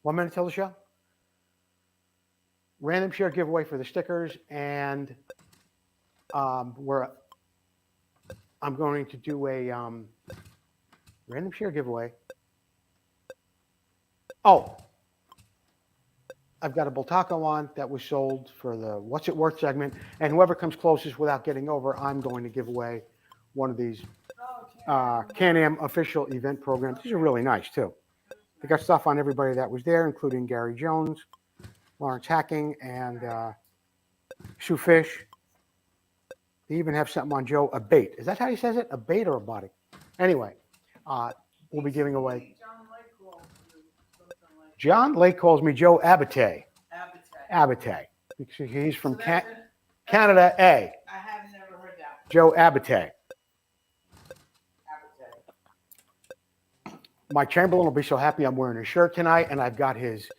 1 minute till the show. Random share giveaway for the stickers, and I'm going to do a random share giveaway. Oh, I've got a Bultaco on that was sold for the What's It Worth segment, and whoever comes closest without getting over, I'm going to give away one of these Can-Am official event programs. These are really nice too. They got stuff on everybody that was there, including Gary Jones, Lawrence Hacking, and Sue Fish. They even have something on Joe Abate. Is that how he says it? Abate or Abate? Anyway, we'll be giving away. John Lake calls me Joe Abate. Abate. Because he's from Canada A. I have never heard that. Joe Abate. Mike Chamberlain will be so happy I'm wearing his shirt tonight, and I've got his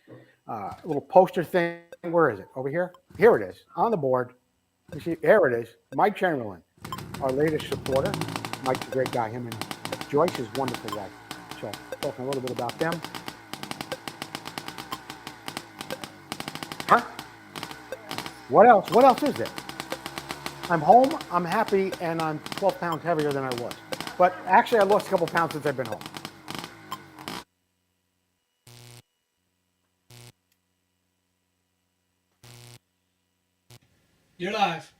little poster thing. Where is it? Over here? Here it is, on the board. You see, there it is. Mike Chamberlain, our latest supporter. Mike's a great guy. Him and Joyce is wonderful wife. So, talking a little bit about them. Huh? What else? What else is there? I'm home, I'm happy, and I'm 12 pounds heavier than I was. But actually, I lost a couple pounds since I've been home. You're live.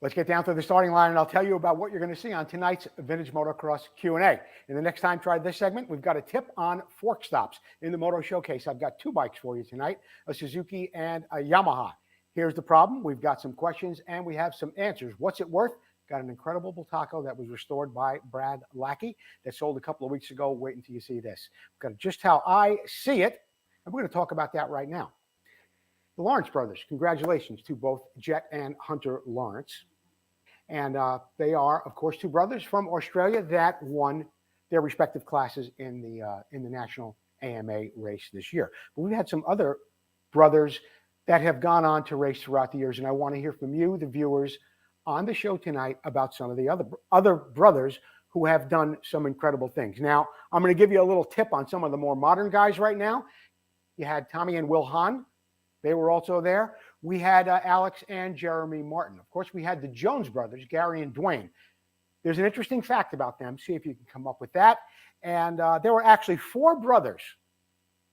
Let's get down to the starting line, and I'll tell you about what you're going to see on tonight's Vintage Motocross Q&A. In the next time try this segment, we've got a tip on fork stops. In the Moto Showcase, I've got two bikes for you tonight, a Suzuki and a Yamaha. Here's the problem. We've got some questions, and we have some answers. What's it worth? Got an incredible Bultaco that was restored by Brad Lackey that sold a couple of weeks ago. Wait until you see this. We've got just how I see it, and we're going to talk about that right now. The Lawrence brothers, congratulations to both Jet and Hunter Lawrence. And they are, of course, two brothers from Australia that won their respective classes in the national AMA race this year. But we've had some other brothers that have gone on to race throughout the years, and I want to hear from you, the viewers, on the show tonight about some of the other brothers who have done some incredible things. Now, I'm going to give you a little tip on some of the more modern guys right now. You had Tommy and Will Hahn. They were also there. We had Alex and Jeremy Martin. Of course, we had the Jones brothers, Gary and Dwayne. There's an interesting fact about them. See if you can come up with that. And there were actually four brothers.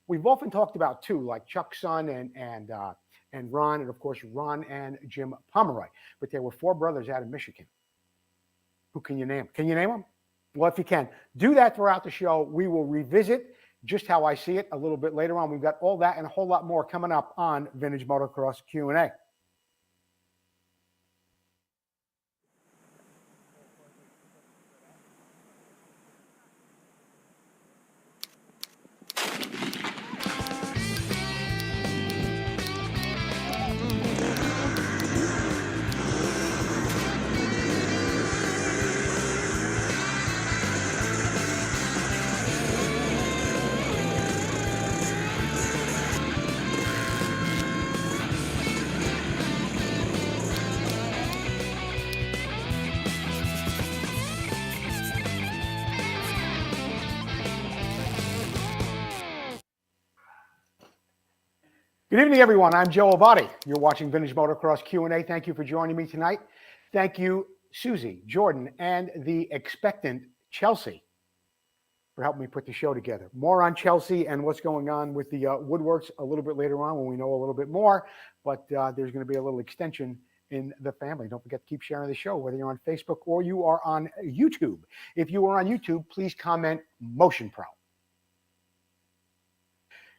We've often talked about two, like Chuck's son and Ron, and of course, Ron and Jim Pomeroy. But there were four brothers out of Michigan. Who can you name? Can you name them? Well, if you can, do that throughout the show. We will revisit just how I see it a little bit later on. We've got all that and a whole lot more coming up on Vintage Motocross Q&A. Good evening, everyone. I'm Joe Abate. You're watching Vintage Motocross Q&A. Thank you for joining me tonight. Thank you, Susie, Jordan, and the expectant Chelsea for helping me put the show together. More on Chelsea and what's going on with the woodworks a little bit later on when we know a little bit more. But there's going to be a little extension in the family. Don't forget to keep sharing the show, whether you're on Facebook or you are on YouTube. If you are on YouTube, please comment Motion Pro.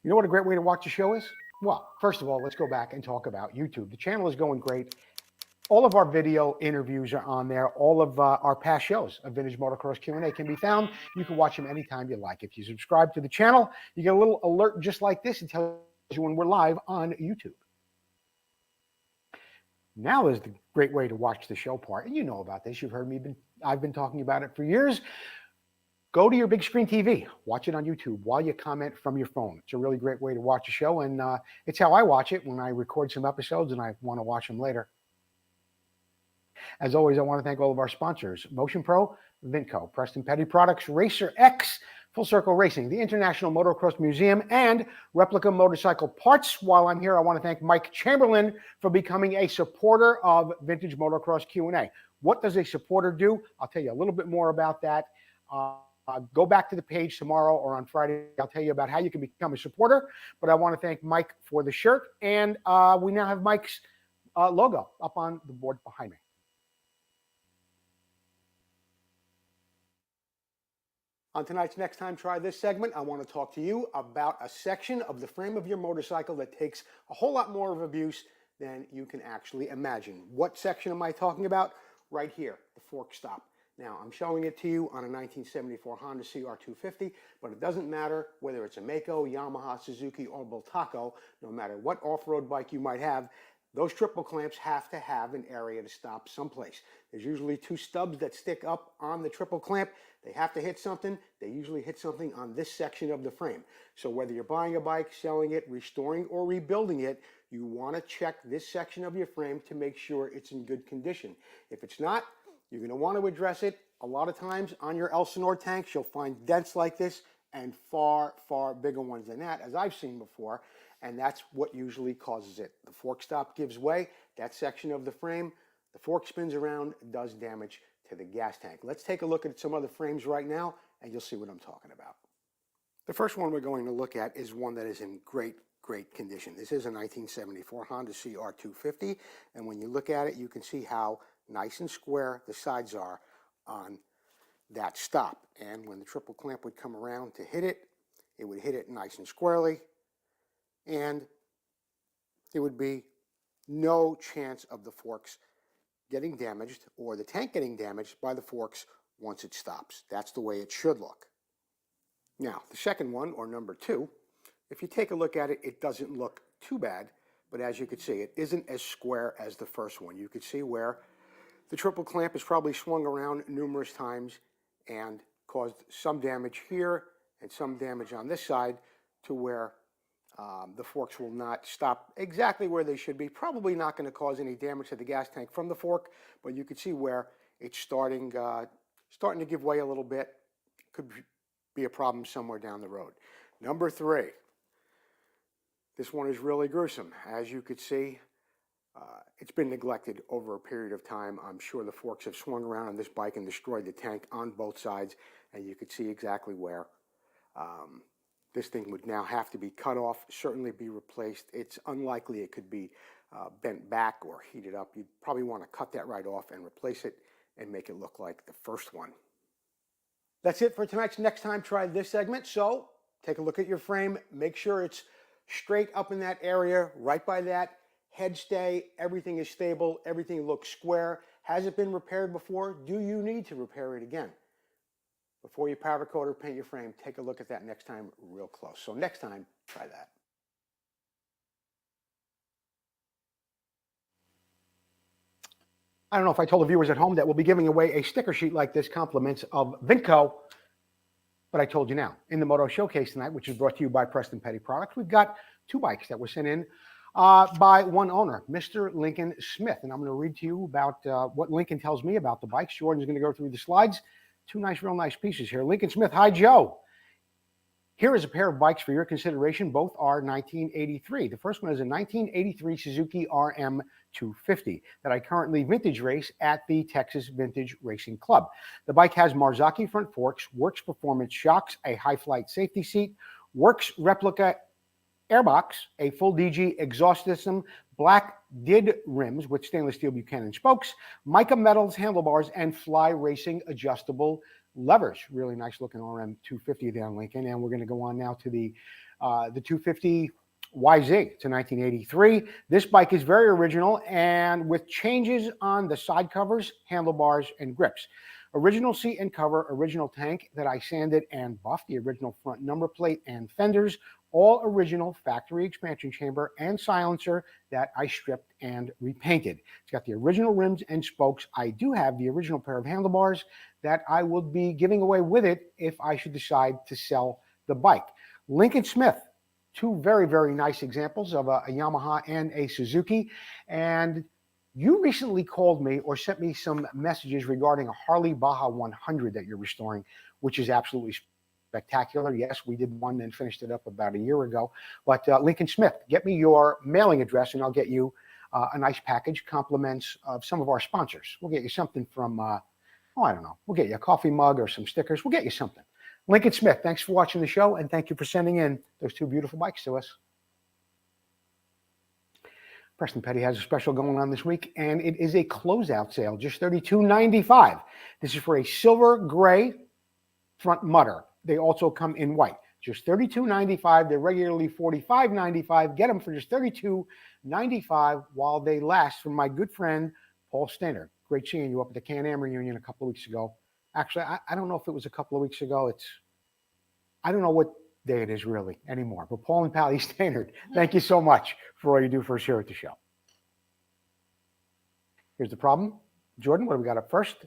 You know what a great way to watch the show is? Well, first of all, let's go back and talk about YouTube. The channel is going great. All of our video interviews are on there. All of our past shows of Vintage Motocross Q&A can be found. You can watch them anytime you like. If you subscribe to the channel, you get a little alert just like this. It tells you when we're live on YouTube. Now is the great way to watch the show part. And you know about this. You've heard me. I've been talking about it for years. Go to your big screen TV, watch it on YouTube while you comment from your phone. It's a really great way to watch a show, and it's how I watch it when I record some episodes and I want to watch them later. As always, I want to thank all of our sponsors, Motion Pro, Vmxq&A, Preston Petty Products, Racer X, Full Circle Racing, the International Motocross Museum, and Replica Motorcycle Parts. While I'm here, I want to thank Mike Chamberlain for becoming a supporter of Vintage Motocross Q&A. What does a supporter do? I'll tell you a little bit more about that. Go back to the page tomorrow or on Friday. I'll tell you about how you can become a supporter. But I want to thank Mike for the shirt. And we now have Mike's logo up on the board behind me. On tonight's Next Time Try This segment, I want to talk to you about a section of the frame of your motorcycle that takes a whole lot more of abuse than you can actually imagine. What section am I talking about? Right here, the fork stop. Now, I'm showing it to you on a 1974 Honda CR250, but it doesn't matter whether it's a Mako, Yamaha, Suzuki, or Bultaco. No matter what off-road bike you might have, those triple clamps have to have an area to stop someplace. There's usually two stubs that stick up on the triple clamp. They have to hit something. They usually hit something on this section of the frame. So whether you're buying a bike, selling it, restoring, or rebuilding it, you want to check this section of your frame to make sure it's in good condition. If it's not, you're going to want to address it. A lot of times on your Elsinore tanks, you'll find dents like this and far, far bigger ones than that, as I've seen before. And that's what usually causes it. The fork stop gives way. That section of the frame, the fork spins around, does damage to the gas tank. Let's take a look at some other frames right now, and you'll see what I'm talking about. The first one we're going to look at is one that is in great condition. This is a 1974 Honda CR250, and when you look at it, you can see how nice and square the sides are on that stop. And when the triple clamp would come around to hit it, it would hit it nice and squarely, and there would be no chance of the forks getting damaged or the tank getting damaged by the forks once it stops. That's the way it should look. Now, the second one, or number two, if you take a look at it, it doesn't look too bad, but as you can see, it isn't as square as the first one. You can see where the triple clamp is probably swung around numerous times and caused some damage here and some damage on this side to where the forks will not stop exactly where they should be. Probably not going to cause any damage to the gas tank from the fork, but you can see where it's starting to give way a little bit. Could be a problem somewhere down the road. Number three. This one is really gruesome. As you could see, it's been neglected over a period of time. I'm sure the forks have swung around on this bike and destroyed the tank on both sides, and you could see exactly where this thing would now have to be cut off, certainly be replaced. It's unlikely it could be bent back or heated up. You'd probably want to cut that right off and replace it and make it look like the first one. That's it for tonight's Next Time Try This segment. So take a look at your frame. Make sure it's straight up in that area, right by that head stay. Everything is stable. Everything looks square. Has it been repaired before? Do you need to repair it again? Before you powder coat or paint your frame, take a look at that next time real close. So next time, try that. I don't know if I told the viewers at home that we'll be giving away a sticker sheet like this, compliments of Vmxq&A, but I told you now. In the Moto Showcase tonight, which is brought to you by Preston Petty Products, we've got two bikes that were sent in by one owner, Mr. Lincoln Smith. And I'm going to read to you about what Lincoln tells me about the bikes. Jordan's going to go through the slides. Two real nice pieces here. Lincoln Smith, hi, Joe. Here is a pair of bikes for your consideration. Both are 1983. The first one is a 1983 Suzuki RM250 that I currently vintage race at the Texas Vintage Racing Club. The bike has Marzocchi front forks, Works performance shocks, a high flight safety seat, Works replica airbox, a full DG exhaust system, black did rims with stainless steel Buchanan spokes, mica metals handlebars, and Fly Racing adjustable levers. Really nice looking RM250 there, Lincoln. And we're going to go on now to the 250 YZ. It's a 1983. This bike is very original and with changes on the side covers, handlebars, and grips. Original seat and cover, original tank that I sanded and buffed, the original front number plate and fenders, all original factory expansion chamber and silencer that I stripped and repainted. It's got the original rims and spokes. I do have the original pair of handlebars that I will be giving away with it if I should decide to sell the bike. Lincoln Smith, two very nice examples of a Yamaha and a Suzuki. And you recently called me or sent me some messages regarding a Harley Baja 100 that you're restoring, which is absolutely spectacular. Yes, we did one and finished it up about a year ago. But Lincoln Smith, get me your mailing address and I'll get you a nice package, compliments of some of our sponsors. We'll get you something from, I don't know. We'll get you a coffee mug or some stickers. We'll get you something. Lincoln Smith, thanks for watching the show, and thank you for sending in those two beautiful bikes to us. Preston Petty has a special going on this week, and it is a closeout sale, just $32.95. This is for a silver gray front mutter. They also come in white, just $32.95. They're regularly $45.95. Get them for just $32.95 while they last, from my good friend Paul Steiner. Great seeing you up at the Can-Am reunion a couple of weeks ago. Actually, I don't know if it was a couple of weeks ago. I don't know what day it is really anymore. But Paul and Pally Steiner, thank you so much for all you do for us here at the show. Here's the problem. Jordan, what do we got up first?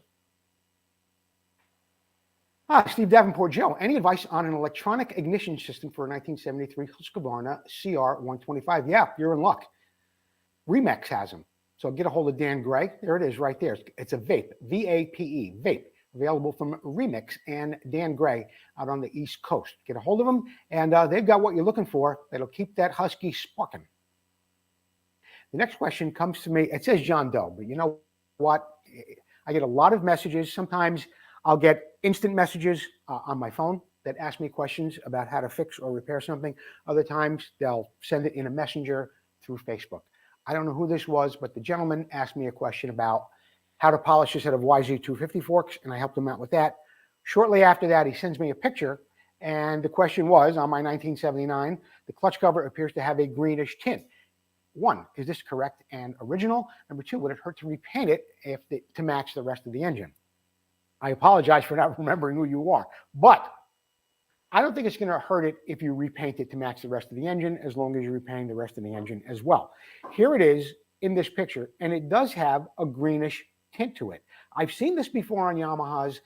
Steve Davenport, Joe, any advice on an electronic ignition system for a 1973 Husqvarna CR125? Yeah, you're in luck. Vmxq has them. So get a hold of Dan Gray. There it is right there. It's a vape, V-A-P-E, vape, available from Vmxq and Dan Gray out on the East Coast. Get a hold of them, and they've got what you're looking for that'll keep that Husky sparking. The next question comes to me. It says John Doe, but you know what? I get a lot of messages. Sometimes I'll get instant messages on my phone that ask me questions about how to fix or repair something. Other times they'll send it in a messenger through Facebook. I don't know who this was, but the gentleman asked me a question about how to polish a set of YZ250 forks, and I helped him out with that. Shortly after that, he sends me a picture, and the question was, on my 1979, the clutch cover appears to have a greenish tint. One, is this correct and original? Number two, would it hurt to repaint it to match the rest of the engine? I apologize for not remembering who you are, but I don't think it's going to hurt it if you repaint it to match the rest of the engine, as long as you're repainting the rest of the engine as well. Here it is in this picture, and it does have a greenish tint to it. I've seen this before on Yamahas.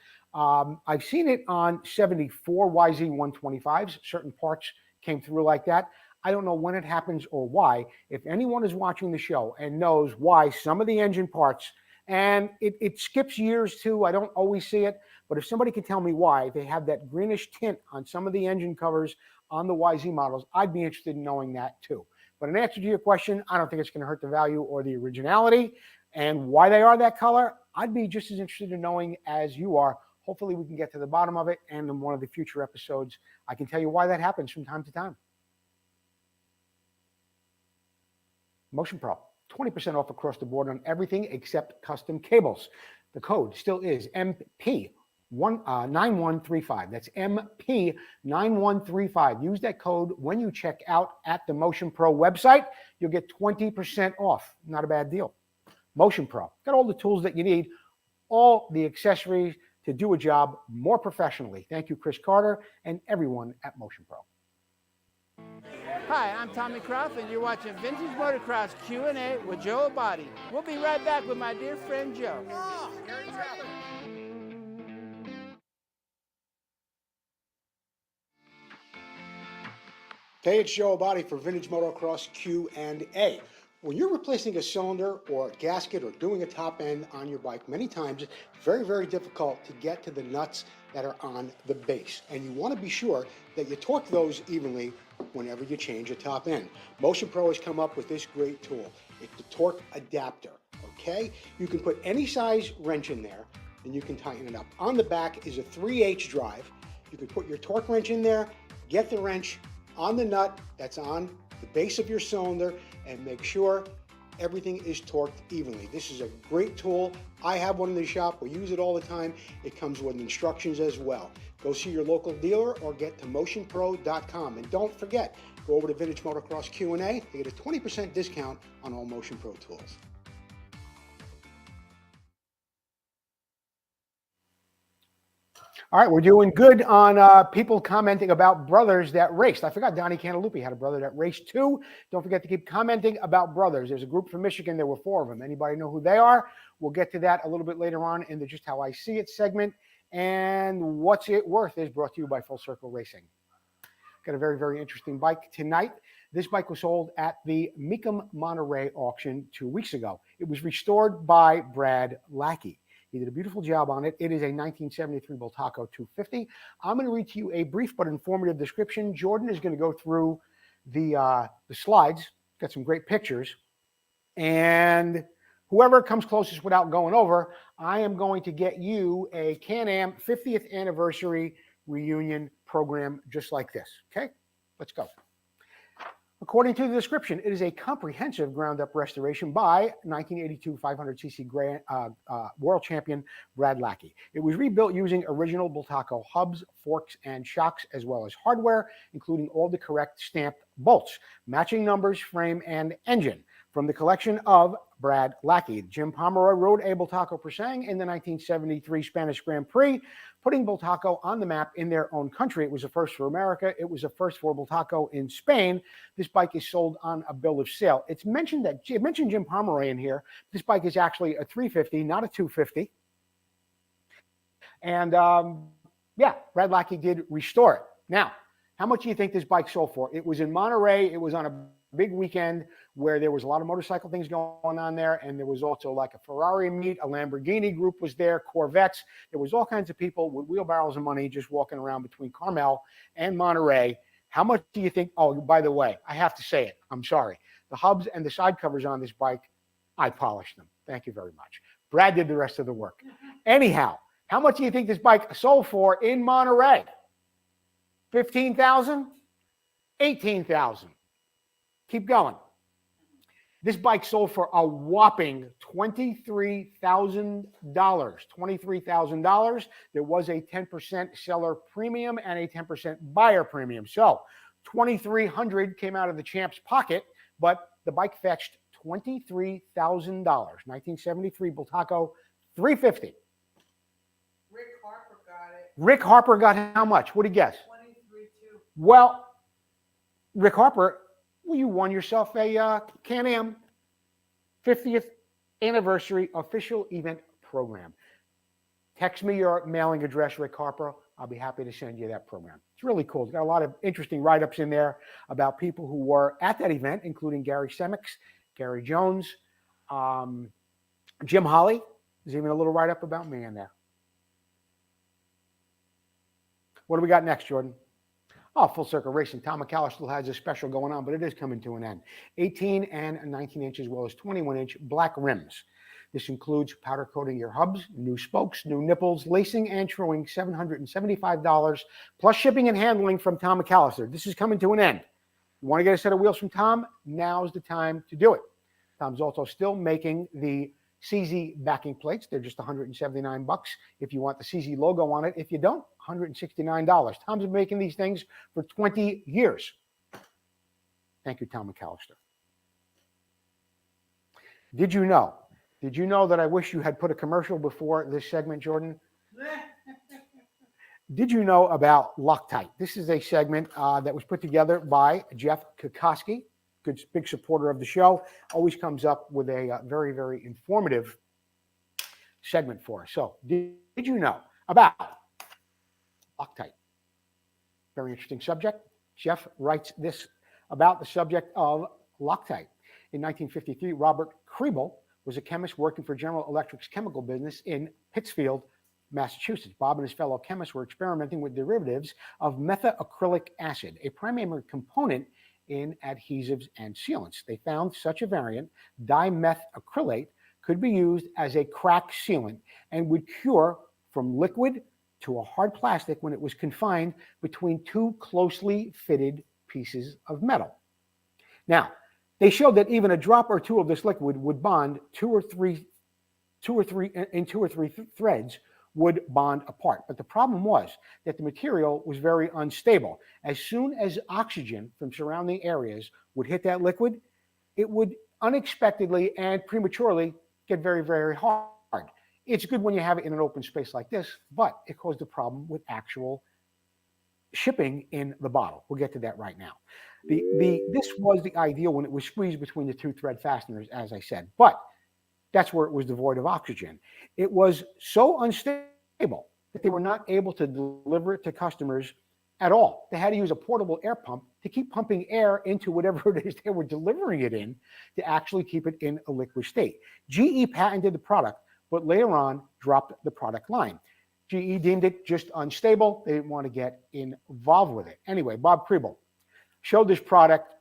I've seen it on 74 YZ125s. Certain parts came through like that. I don't know when it happens or why. If anyone is watching the show and knows why some of the engine parts, and it skips years too, I don't always see it, but if somebody could tell me why they have that greenish tint on some of the engine covers on the YZ models, I'd be interested in knowing that too. But in answer to your question, I don't think it's going to hurt the value or the originality, and why they are that color, I'd be just as interested in knowing as you are. Hopefully we can get to the bottom of it, and in one of the future episodes, I can tell you why that happens from time to time. Motion Pro, 20% off across the board on everything except custom cables. The code still is MP9135. That's MP9135. Use that code when you check out at the Motion Pro website. You'll get 20% off. Not a bad deal. Motion Pro, got all the tools that you need, all the accessories to do a job more professionally. Thank you, Chris Carter, and everyone at Motion Pro. Hi, I'm Tommy Croft, and you're watching Vintage Motocross Q&A with Joe Abadi. We'll be right back with my dear friend Joe. Oh, hey, it's Joe Abadi for Vintage Motocross Q&A. When you're replacing a cylinder or a gasket or doing a top end on your bike, many times it's very, very difficult to get to the nuts that are on the base. And you want to be sure that you torque those evenly whenever you change a top end. Motion Pro has come up with this great tool. It's the torque adapter, okay? You can put any size wrench in there and you can tighten it up. On the back is a 3/8 drive. You can put your torque wrench in there, get the wrench on the nut that's on the base of your cylinder, and make sure everything is torqued evenly. This is a great tool. I have one in the shop. We use it all the time. It comes with instructions as well. Go see your local dealer or get to motionpro.com. And don't forget, go over to Vintage Motocross Q&A to get a 20% discount on all Motion Pro tools. All right, we're doing good on people commenting about brothers that raced. I forgot Donnie Cantalupi had a brother that raced too. Don't forget to keep commenting about brothers. There's a group from Michigan. There were 4 of them. Anybody know who they are? We'll get to that a little bit later on in the Just How I See It segment. And What's It Worth is brought to you by Full Circle Racing. Got a very, very interesting bike tonight. This bike was sold at the Mecum Monterey auction 2 weeks ago. It was restored by Brad Lackey. He did a beautiful job on it. It is a 1973 Bultaco 250. I'm going to read to you a brief but informative description. Jordan is going to go through the slides. Got some great pictures. And whoever comes closest without going over, I am going to get you a Can-Am 50th anniversary reunion program just like this. Okay, let's go. According to the description, it is a comprehensive ground-up restoration by 1982 500cc world champion Brad Lackey. It was rebuilt using original Bultaco hubs, forks, and shocks, as well as hardware, including all the correct stamped bolts, matching numbers, frame, and engine. From the collection of Brad Lackey. Jim Pomeroy rode a Bultaco Persang in the 1973 Spanish Grand Prix, putting Bultaco on the map in their own country. It was a first for America. It was a first for Bultaco in Spain. This bike is sold on a bill of sale. It mentioned Jim Pomeroy in here. This bike is actually a 350, not a 250. And yeah, Brad Lackey did restore it. Now, how much do you think this bike sold for? It was in Monterey. It was on a big weekend where there was a lot of motorcycle things going on there, and there was also like a Ferrari meet, a Lamborghini group was there, Corvettes. There was all kinds of people with wheelbarrows of money just walking around between Carmel and Monterey. How much do you think? Oh, by the way, I have to say it. I'm sorry. The hubs and the side covers on this bike, I polished them. Thank you very much. Brad did the rest of the work. Anyhow, how much do you think this bike sold for in Monterey? 15,000? 18,000. Keep going. This bike sold for a whopping $23,000. $23,000. There was a 10% seller premium and a 10% buyer premium. So $2,300 came out of the champ's pocket, but the bike fetched $23,000. 1973 Bultaco 350. Rick Harper got it. Rick Harper got how much? What do you guess? 23.2. Well, Rick Harper, well, you won yourself a Can-Am 50th anniversary official event program. Text me your mailing address, Rick Harper. I'll be happy to send you that program. It's really cool. It's got a lot of interesting write-ups in there about people who were at that event, including Gary Vmxq, Gary Jones, Jim Holly. There's even a little write-up about me in there. What do we got next, Jordan? Oh, Full Circle Racing. Tom McCallum still has a special going on, but it is coming to an end. 18 and 19 inch as well as 21-inch black rims. This includes powder coating your hubs, new spokes, new nipples, lacing and truing, $775, plus shipping and handling from Tom McAllister. This is coming to an end. You want to get a set of wheels from Tom? Now's the time to do it. Tom's also still making the CZ backing plates. They're just $179 if you want the CZ logo on it. If you don't, $169. Tom's been making these things for 20 years. Thank you, Tom McAllister. Did you know that I wish you had put a commercial before this segment, Jordan? Did you know about Loctite? This is a segment that was put together by Jeff Kokoski, good big supporter of the show. Always comes up with a very, very informative segment for us. So did you know about Loctite? Very interesting subject. Jeff writes this about the subject of Loctite. In 1953, Robert Kriebel was a chemist working for General Electric's chemical business in Pittsfield, Massachusetts. Bob and his fellow chemists were experimenting with derivatives of methacrylic acid, a primary component in adhesives and sealants. They found such a variant, dimethacrylate, could be used as a crack sealant and would cure from liquid to a hard plastic when it was confined between two closely fitted pieces of metal. Now, they showed that even a drop or two of this liquid would bond two or three threads would bond apart. But the problem was that the material was very unstable. As soon as oxygen from surrounding areas would hit that liquid, it would unexpectedly and prematurely get very, very hard. It's good when you have it in an open space like this, but it caused a problem with actual shipping in the bottle. We'll get to that right now. This was the ideal when it was squeezed between the two thread fasteners, as I said, but that's where it was devoid of oxygen. It was so unstable that they were not able to deliver it to customers at all. They had to use a portable air pump to keep pumping air into whatever it is they were delivering it in to actually keep it in a liquid state. GE patented the product but later on dropped the product line. GE deemed it just unstable. They didn't want to get involved with it. Anyway, Bob Kriebel showed this product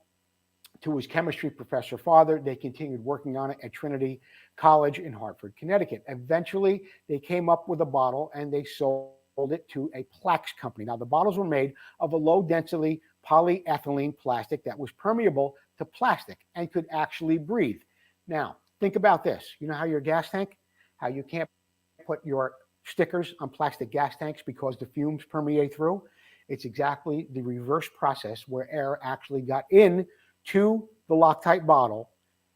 to his chemistry professor father. They continued working on it at Trinity College in Hartford, Connecticut. Eventually, they came up with a bottle and they sold it to a Plax company. Now, the bottles were made of a low-density polyethylene plastic that was permeable to plastic and could actually breathe. Now, think about this. You know how your gas tank, how you can't put your stickers on plastic gas tanks because the fumes permeate through? It's exactly the reverse process where air actually got in to the Loctite bottle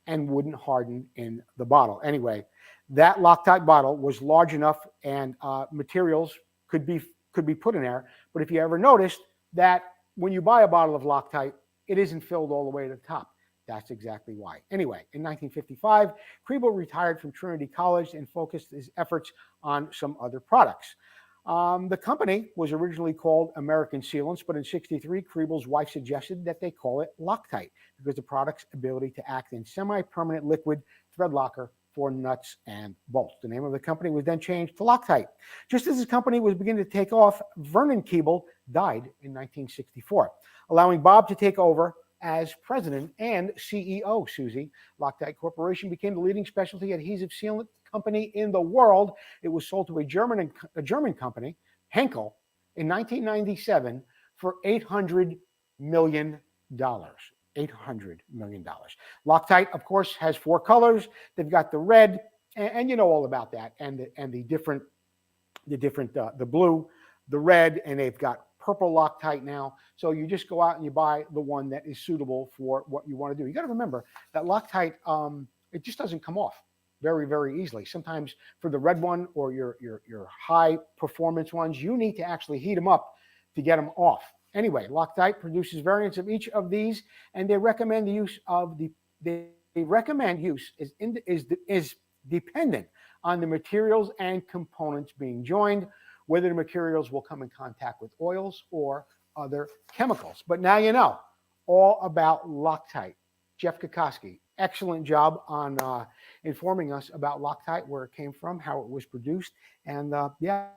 and wouldn't harden in the bottle. Anyway, that Loctite bottle was large enough and materials could be put in there. But if you ever noticed that when you buy a bottle of Loctite, it isn't filled all the way to the top. That's exactly why. Anyway, in 1955, Kriebel retired from Trinity College and focused his efforts on some other products. The company was originally called American Sealants, but in '63, Kriebel's wife suggested that they call it Loctite because the product's ability to act in semi-permanent liquid thread locker for nuts and bolts. The name of the company was then changed to Loctite. Just as the company was beginning to take off, Vernon Keeble died in 1964, allowing Bob to take over as president and CEO. Susie, Loctite Corporation became the leading specialty adhesive sealant company in the world. It was sold to a German company, Henkel, in 1997 for $800 million. $800 million. Loctite, of course, has 4 colors. They've got the red, and you know all about that, and the blue, the red, and they've got purple Loctite now. So you just go out and you buy the one that is suitable for what you want to do. You got to remember that Loctite, it just doesn't come off very, very easily. Sometimes for the red one or your high performance ones, you need to actually heat them up to get them off. Anyway, Loctite produces variants of each of these, and they recommend the use of is dependent on the materials and components being joined, whether the materials will come in contact with oils or other chemicals. But now you know all about Loctite. Jeff Kokoski, excellent job on informing us about Loctite, where it came from, how it was produced, and yeah,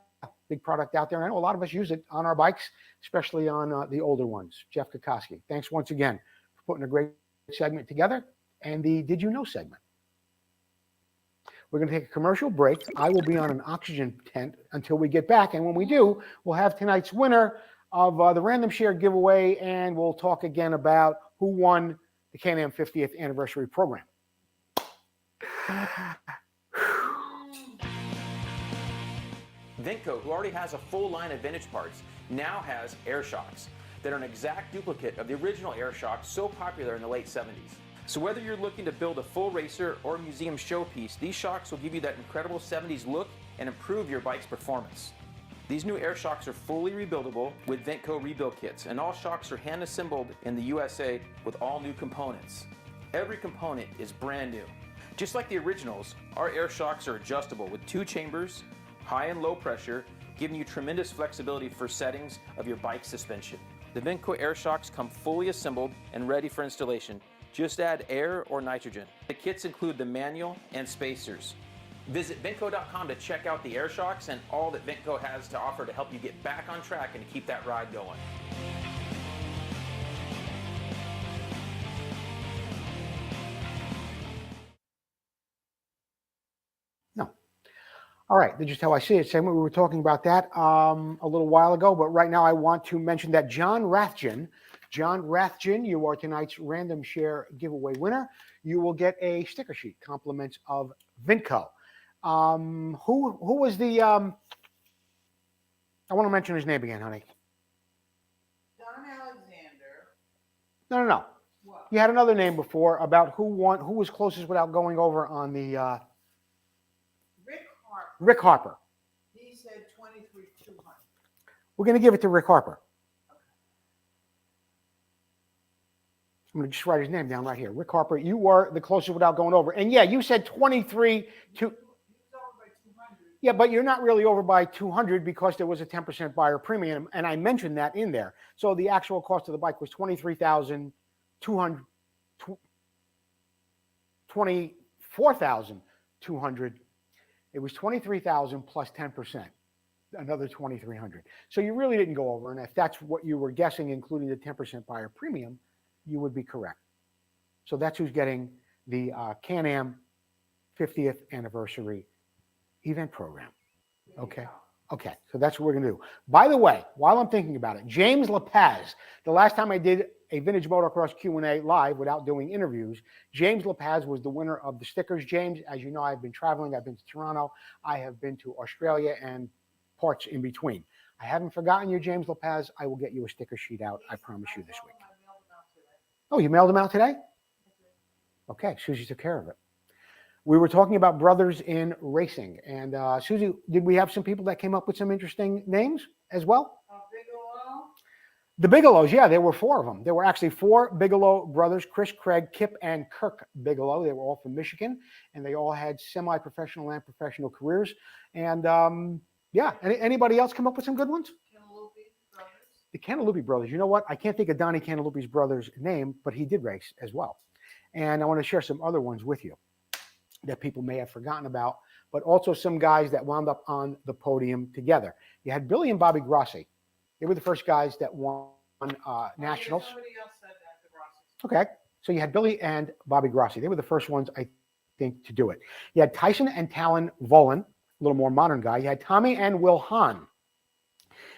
big product out there. I know a lot of us use it on our bikes, especially on the older ones. Jeff Kokoski, thanks once again for putting a great segment together and the Did You Know segment. We're going to take a commercial break. I will be on an oxygen tent until we get back. And when we do, we'll have tonight's winner of the Random Share giveaway, and we'll talk again about who won the Can-Am 50th anniversary program. Vmxq, who already has a full line of vintage parts, now has air shocks that are an exact duplicate of the original air shocks so popular in the late 70s. So whether you're looking to build a full racer or museum showpiece, these shocks will give you that incredible 70s look and improve your bike's performance. These new air shocks are fully rebuildable with Vmxq rebuild kits, and all shocks are hand assembled in the USA with all new components. Every component is brand new. Just like the originals, our air shocks are adjustable with 2 chambers, high and low pressure, giving you tremendous flexibility for settings of your bike suspension. The Vmxq air shocks come fully assembled and ready for installation. Just add air or nitrogen. The kits include the manual and spacers. Visit Vmxq.com to check out the air shocks and all that Vmxq has to offer to help you get back on track and to keep that ride going. No. All right, that's just how I see it. Segment, we were talking about that a little while ago, but right now I want to mention that John Rathjen, you are tonight's Random Share giveaway winner. You will get a sticker sheet, compliments of Vmxq. Who was the? I want to mention his name again, honey. Don Alexander. No. What? You had another name before about who won, who was closest without going over on the. Rick Harper. Rick Harper. He said 23,200. We're going to give it to Rick Harper. I'm going to just write his name down right here. Rick Harper, you were the closest without going over. And yeah, you said 23 to. He was over by 200. Yeah, but you're not really over by 200 because there was a 10% buyer premium, and I mentioned that in there. So the actual cost of the bike was $24,200. It was 23,000 plus 10%, another 2,300. So you really didn't go over. And if that's what you were guessing, including the 10% buyer premium, you would be correct. So that's who's getting the Can-Am 50th anniversary event program. Okay. Okay. So that's what we're going to do. By the way, while I'm thinking about it, James LaPaz, the last time I did a Vintage Motocross Q&A live without doing interviews, James LaPaz was the winner of the stickers. James, as you know, I've been traveling. I've been to Toronto. I have been to Australia and parts in between. I haven't forgotten you, James LaPaz. I will get you a sticker sheet out, I promise you, this week. Oh, you mailed them out today? Okay, Susie took care of it. We were talking about brothers in racing. And Susie, did we have some people that came up with some interesting names as well? Bigelow. The Bigelows, yeah, there were 4 of them. There were actually 4 Bigelow brothers, Chris, Craig, Kip, and Kirk Bigelow. They were all from Michigan, and they all had semi-professional and professional careers. And yeah, anybody else come up with some good ones? Cantaloupe brothers. The Cantaloupe brothers. You know what? I can't think of Donnie Cantaloupe's brother's name, but he did race as well. And I want to share some other ones with you that people may have forgotten about, but also some guys that wound up on the podium together. You had Billy and Bobby Grossi. They were the first guys that won nationals. Somebody else said that, the Rosses. Okay, so you had Billy and Bobby Grossi. They were the first ones, I think, to do it. You had Tyson and Talon Volan, a little more modern guy. You had Tommy and Will Hahn.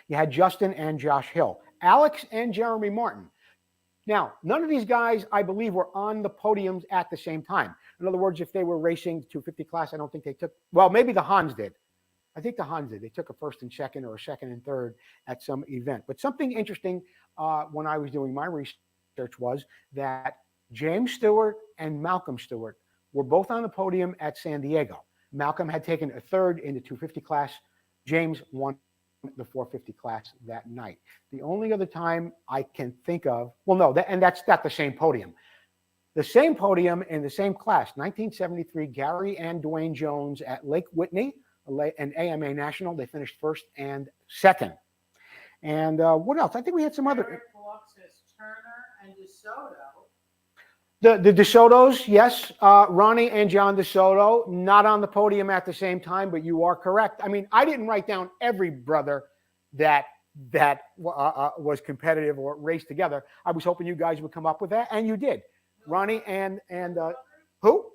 You had Justin and Josh Hill. Alex and Jeremy Martin. Now, none of these guys, I believe, were on the podiums at the same time. In other words, if they were racing 250 class, I don't think they took, well, maybe the Hans did. I think the Hans did. They took a first and second or a second and third at some event. But something interesting when I was doing my research was that James Stewart and Malcolm Stewart were both on the podium at San Diego. Malcolm had taken a third in the 250 class. James won the 450 class that night. The only other time I can think of, well, no, and that's not the same podium. The same podium in the same class, 1973, Gary and Dwayne Jones at Lake Whitney, an AMA National. They finished first and second. And what else? I think we had some other. Eric Walks says Turner and DeSoto. The DeSotos, yes. Ronnie and John DeSoto, not on the podium at the same time, but you are correct. I mean, I didn't write down every brother that was competitive or raced together. I was hoping you guys would come up with that, and you did. Ronnie and who?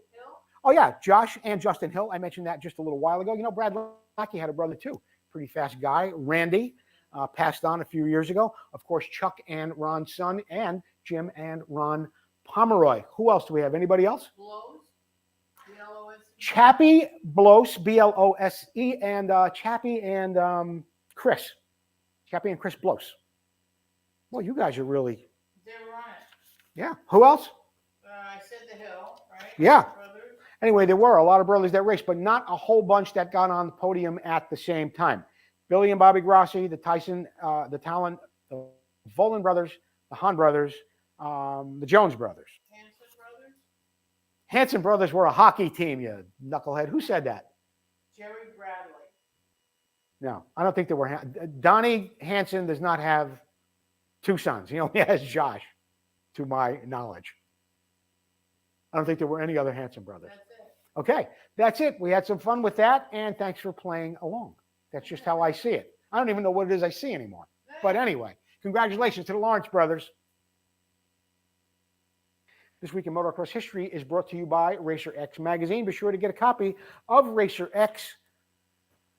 Oh, yeah, Josh and Justin Hill. I mentioned that just a little while ago. You know, Brad Lackey had a brother, too. Pretty fast guy. Randy passed on a few years ago. Of course, Chuck and Ron's son, and Jim and Ron Pomeroy. Who else do we have? Anybody else? Blows. B-L-O-S-E. Chappie Blose, B-L-O-S-E, and Chappie and Chris. Chappie and Chris Blose. Well, you guys are really... They were on it. Yeah. Who else? I said the Hill, right? Yeah. Brothers. Anyway, there were a lot of brothers that raced, but not a whole bunch that got on the podium at the same time. Billy and Bobby Grossi, the Tyson, the Talon, the Volan brothers, the Hahn brothers, the Jones brothers. Hanson brothers. Hanson brothers were a hockey team, you knucklehead. Who said that? Jerry Bradley. No, I don't think there were. Donnie Hanson does not have 2 sons. He only has Josh, to my knowledge. I don't think there were any other Hanson brothers. That's it. Okay, that's it. We had some fun with that, and thanks for playing along. That's just how I see it. I don't even know what it is I see anymore. But anyway, congratulations to the Lawrence brothers. This Week in Motocross History is brought to you by Racer X Magazine. Be sure to get a copy of Racer X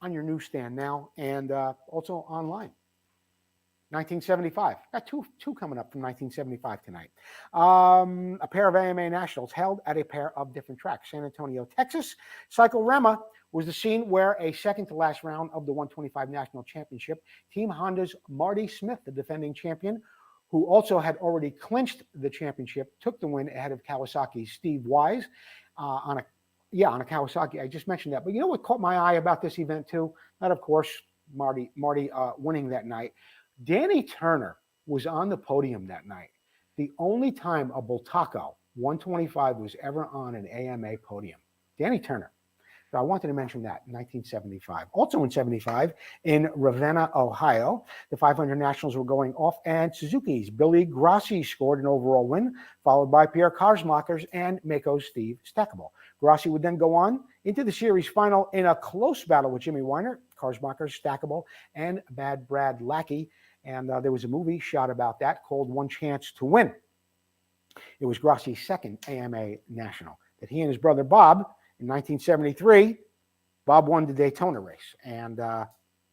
on your newsstand now and also online. 1975. Got two coming up from 1975 tonight. A pair of AMA Nationals held at a pair of different tracks. San Antonio, Texas. Cyclorama was the scene where a second-to-last round of the 125 National Championship, Team Honda's Marty Smith, the defending champion, who also had already clinched the championship, took the win ahead of Kawasaki's Steve Wise on a Kawasaki. I just mentioned that. But you know what caught my eye about this event too? Not, of course, Marty winning that night. Danny Turner was on the podium that night. The only time a Bultaco 125 was ever on an AMA podium. Danny Turner. So I wanted to mention that in 1975. Also in 75, in Ravenna, Ohio, the 500 Nationals were going off, and Suzuki's Billy Grossi scored an overall win, followed by Pierre Karsmacher's and Mako's Steve Stackable. Grossi would then go on into the series final in a close battle with Jimmy Weiner, Karsmacher, Stackable, and Bad Brad Lackey. And there was a movie shot about that called One Chance to Win. It was Grossi's second AMA National that he and his brother Bob, in 1973, Bob won the Daytona race, and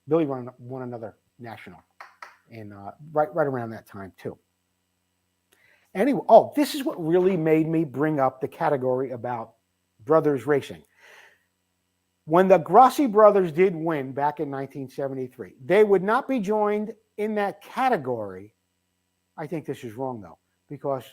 Billy won another national in right around that time too. Anyway, this is what really made me bring up the category about brothers racing. When the Grossi brothers did win back in 1973, they would not be joined in that category. I think this is wrong though, because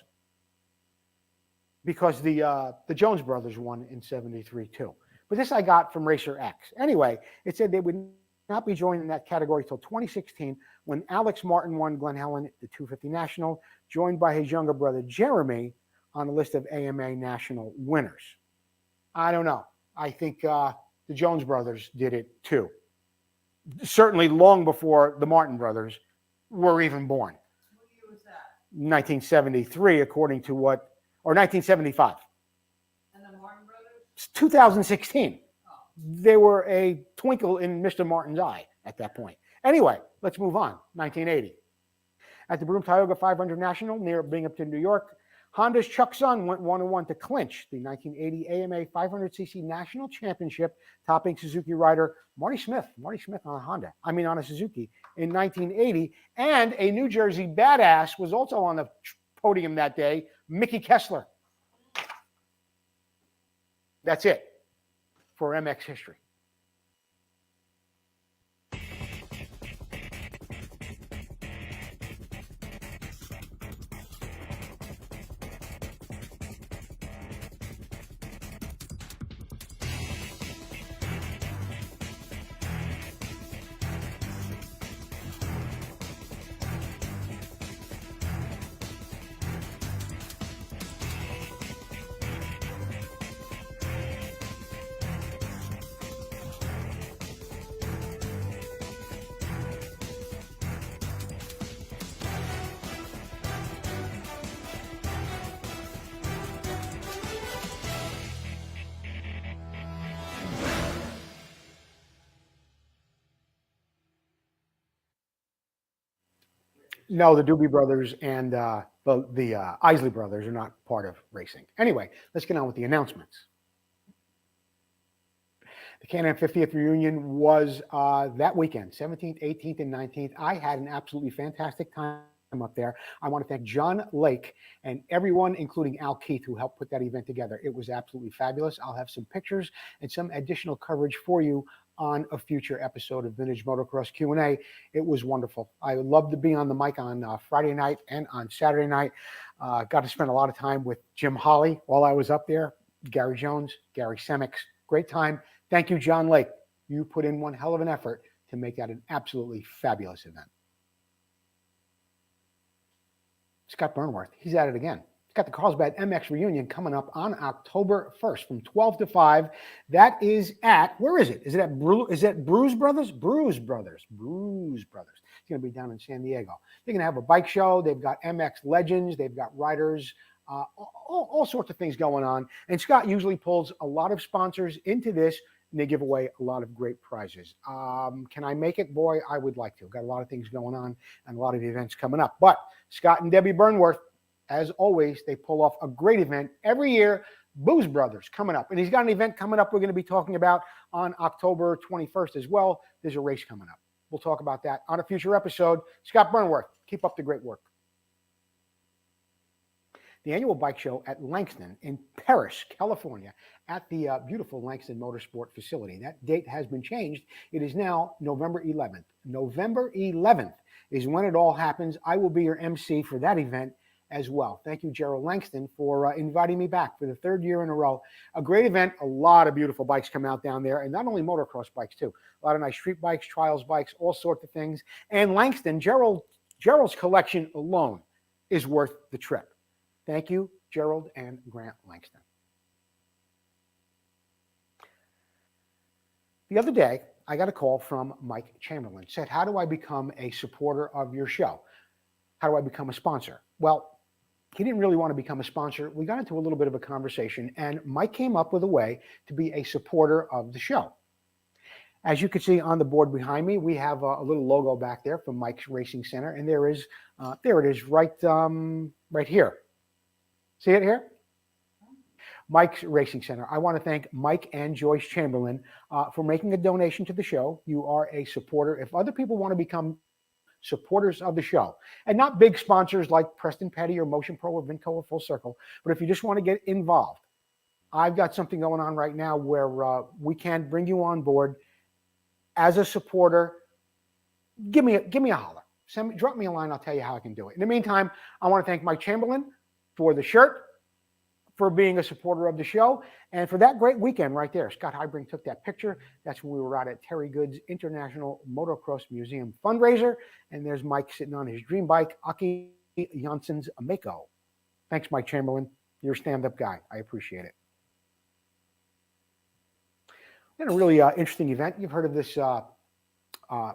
the Jones brothers won in 73 too. But this I got from Racer X. Anyway, it said they would not be joined in that category until 2016 when Alex Martin won Glen Helen, the 250 National, joined by his younger brother Jeremy on a list of AMA National winners. I don't know. I think the Jones brothers did it too. Certainly long before the Martin brothers were even born. What year was that? 1973, according to what, or 1975. And the Martin brothers? It's 2016. They were a twinkle in Mr. Martin's eye at that point. Anyway, let's move on. 1980. At the Broome Tioga 500 National near Binghamton, New York, Honda's Chuck Sun went 1-1 to clinch the 1980 AMA 500cc National Championship, topping Suzuki rider Marty Smith on a Suzuki in 1980. And a New Jersey badass was also on the podium that day, Mickey Kessler. That's it for MX history. No, the Doobie Brothers and the Isley Brothers are not part of racing. Anyway, let's get on with the announcements. The Can-Am 50th reunion was that weekend, 17th, 18th, and 19th. I had an absolutely fantastic time up there. I want to thank John Lake and everyone, including Al Keith, who helped put that event together. It was absolutely fabulous. I'll have some pictures and some additional coverage for you on a future episode of Vintage Motocross Q&A. It was wonderful. I loved to be on the mic on Friday night and on Saturday night. Got to spend a lot of time with Jim Holly while I was up there, Gary Jones, Gary Vmxq. Great time. Thank you, John Lake. You put in one hell of an effort to make that an absolutely fabulous event. Scott Burnworth, he's at it again. He's got the Carlsbad MX reunion coming up on October 1st from 12 to 5. That is at, where is it? Is it at Bruise Brothers? Bruise Brothers. Bruise Brothers. It's going to be down in San Diego. They're going to have a bike show. They've got MX legends. They've got riders, all sorts of things going on. And Scott usually pulls a lot of sponsors into this, and they give away a lot of great prizes. Can I make it? Boy, I would like to. Got a lot of things going on and a lot of events coming up. But Scott and Debbie Burnworth, as always, they pull off a great event every year. Booze Brothers coming up. And he's got an event coming up we're going to be talking about on October 21st as well. There's a race coming up. We'll talk about that on a future episode. Scott Burnworth, keep up the great work. The annual bike show at Langston in Paris, California, at the beautiful Langston Motorsport facility. That date has been changed. It is now November 11th. November 11th is when it all happens. I will be your MC for that event as well. Thank you, Gerald Langston, for inviting me back for the third year in a row. A great event. A lot of beautiful bikes come out down there, and not only motocross bikes, too. A lot of nice street bikes, trials bikes, all sorts of things. And Langston, Gerald's collection alone is worth the trip. Thank you, Gerald and Grant Langston. The other day, I got a call from Mike Chamberlain. Said, how do I become a supporter of your show? How do I become a sponsor? Well, he didn't really want to become a sponsor. We got into a little bit of a conversation, and Mike came up with a way to be a supporter of the show. As you can see on the board behind me, we have a little logo back there from Mike's Racing Center, and there it is, right here. See it here? Mike's Racing Center. I want to thank Mike and Joyce Chamberlain for making a donation to the show. You are a supporter. If other people want to become supporters of the show, and not big sponsors like Preston Petty or Motion Pro or Vinco or Full Circle, but if you just want to get involved, I've got something going on right now where we can bring you on board as a supporter. Give me a holler. Drop me a line. I'll tell you how I can do it. In the meantime, I want to thank Mike Chamberlain for the shirt, for being a supporter of the show, and for that great weekend right there. Scott Hybring took that picture. That's when we were out at Terry Good's International Motocross Museum fundraiser, and there's Mike sitting on his dream bike, Aki Janssen's Mako. Thanks, Mike Chamberlain. You're a stand-up guy. I appreciate it. We had a really interesting event. You've heard of this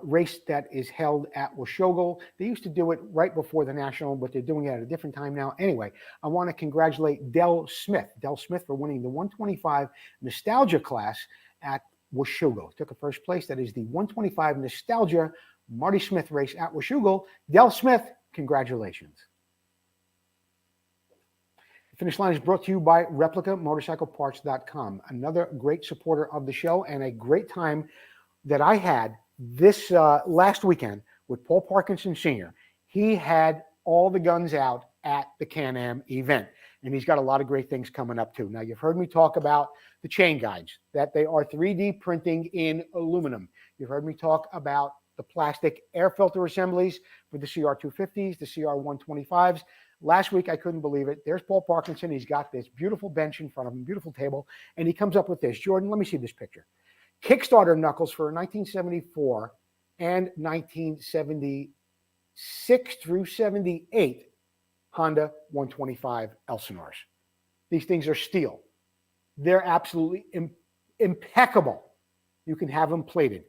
race that is held at Washougal. They used to do it right before the National, but they're doing it at a different time now. Anyway, I want to congratulate Del Smith for winning the 125 Nostalgia class at Washougal. Took a first place. That is the 125 Nostalgia Marty Smith race at Washougal. Del Smith, congratulations. The finish line is brought to you by ReplicaMotorcycleParts.com, another great supporter of the show, and a great time that I had this last weekend with Paul Parkinson Sr. He had all the guns out at the Can-Am event, and he's got a lot of great things coming up too. Now, you've heard me talk about the chain guides, that they are 3D printing in aluminum. You've heard me talk about the plastic air filter assemblies for the CR250s, the CR125s. Last week, I couldn't believe it. There's Paul Parkinson. He's got this beautiful bench in front of him, beautiful table, and he comes up with this. Jordan, let me see this picture. Kickstarter knuckles for 1974 and 1976 through 78 Honda 125 Elsinores. These things are steel. They're absolutely impeccable. You can have them plated.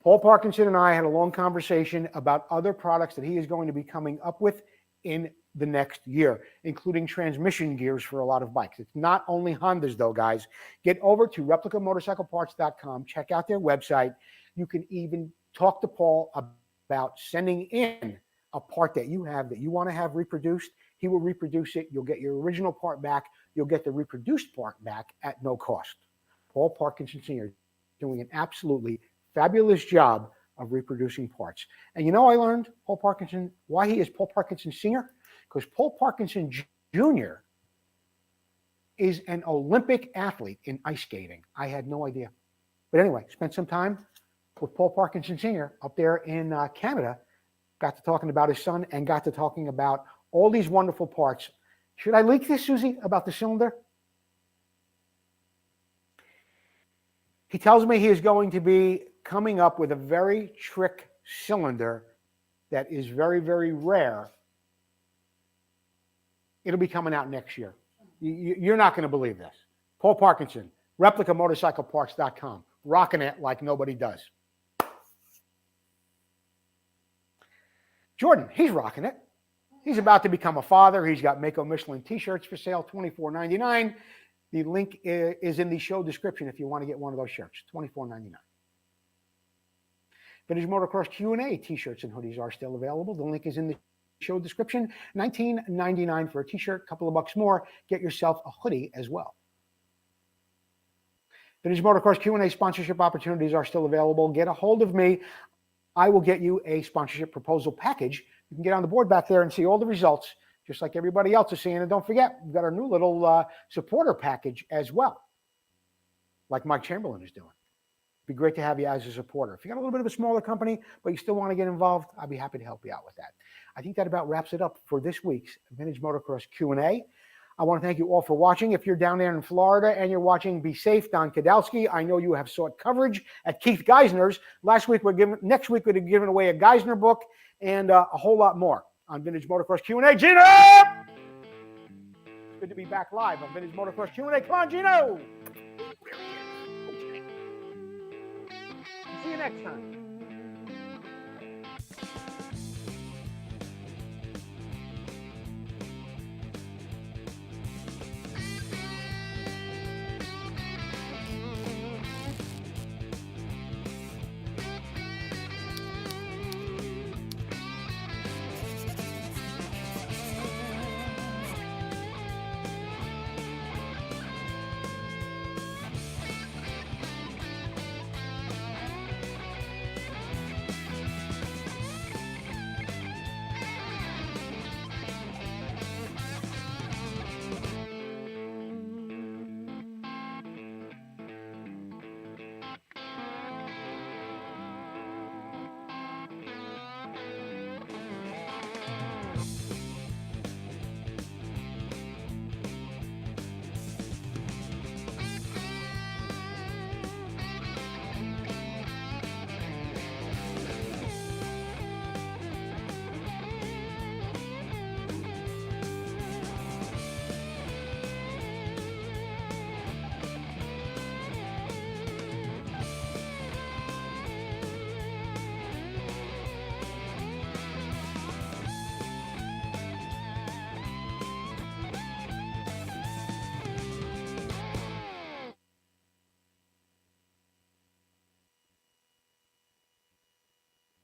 Paul Parkinson and I had a long conversation about other products that he is going to be coming up with in the next year, including transmission gears for a lot of bikes. It's not only Hondas though, guys. Get over to ReplicaMotorcycleParts.com. Check out their website. You can even talk to Paul about sending in a part that you have that you want to have reproduced. He will reproduce it. You'll get your original part back. You'll get the reproduced part back at no cost. Paul Parkinson Sr. doing an absolutely fabulous job of reproducing parts. And you know, I learned Paul Parkinson, why he is Paul Parkinson Sr., because Paul Parkinson Jr. is an Olympic athlete in ice skating. I had no idea. But anyway, spent some time with Paul Parkinson Sr. up there in Canada, got to talking about his son and got to talking about all these wonderful parts. Should I leak this, Susie, about the cylinder? He tells me he is going to be coming up with a very trick cylinder that is very, very rare. It'll be coming out next year. You're not going to believe this. Paul Parkinson, ReplicaMotorcycleParts.com, rocking it like nobody does. Jordan, he's rocking it. He's about to become a father. He's got Mako Michelin t-shirts for sale, $24.99. The link is in the show description if you want to get one of those shirts, $24.99. Vintage Motocross Q&A t-shirts and hoodies are still available. The link is in the show description. $19.99 for a t-shirt, a couple of bucks more. Get yourself a hoodie as well. Vintage Motocross Q&A sponsorship opportunities are still available. Get a hold of me. I will get you a sponsorship proposal package. You can get on the board back there and see all the results, just like everybody else is seeing. And don't forget, we've got our new little supporter package as well, like Mike Chamberlain is doing. It'd be great to have you as a supporter. If you got a little bit of a smaller company, but you still want to get involved, I'd be happy to help you out with that. I think that about wraps it up for this week's Vintage Motocross Q&A. I want to thank you all for watching. If you're down there in Florida and you're watching, be safe. Don Kadowski, I know you have sought coverage at Keith Geisner's. Next week, we're giving away a Geisner book and a whole lot more on Vintage Motocross Q&A. Gino! It's good to be back live on Vintage Motocross Q&A. Come on, Gino! See you next time.